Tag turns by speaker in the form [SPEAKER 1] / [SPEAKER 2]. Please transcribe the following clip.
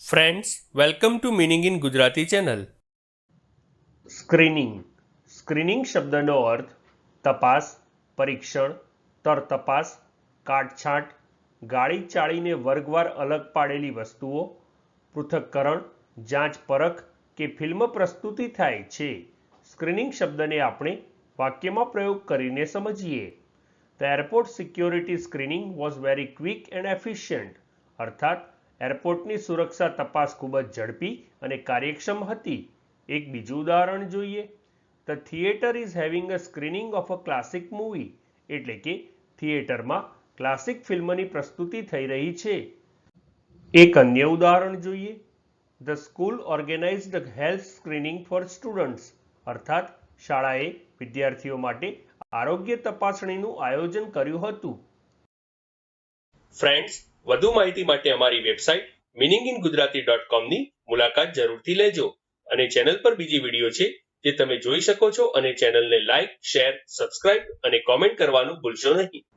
[SPEAKER 1] Friends, welcome to meaning in Gujarati channel. Screening શબ્દનો અર્થ તપાસ, પરીક્ષણ, તપાસ, કાટછાંટ, ગાળી ચાળીને વર્ગવાર અલગ પાડેલી વસ્તુઓ, પૃથક્કરણ, જાંચ પરખ કે ફિલ્મ પ્રસ્તુતિ થાય છે. સ્ક્રીનિંગ શબ્દને આપણે વાક્યમાં પ્રયોગ કરીને સમજીએ. The airport security screening was very quick and efficient. અર્થાત એરપોર્ટની સુરક્ષા તપાસ ખૂબ જ ઝડપી અને કાર્યક્ષમ હતી. એક બીજું ઉદાહરણ જોઈએ. The theater is having a screening of a classic movie. એટલે કે થિયેટરમાં ક્લાસિક ફિલ્મની પ્રસ્તુતિ થઈ રહી છે. એક અન્ય ઉદાહરણ જોઈએ. The school organized a health screening for students. અર્થાત શાળાએ વિદ્યાર્થીઓ માટે આરોગ્ય તપાસણીનું આયોજન કર્યું હતું. ફ્રેન્ડ્સ, વધુ માહિતી માટે અમારી વેબસાઇટ meaninginggujarati.com ની મુલાકાત જરૂરથી લેજો. અને ચેનલ પર બીજી વિડીયો છે જે તમે જોઈ શકો છો અને ચેનલને લાઇક, શેર, સબસ્ક્રાઇબ અને કોમેન્ટ કરવાનું ભૂલશો નહીં.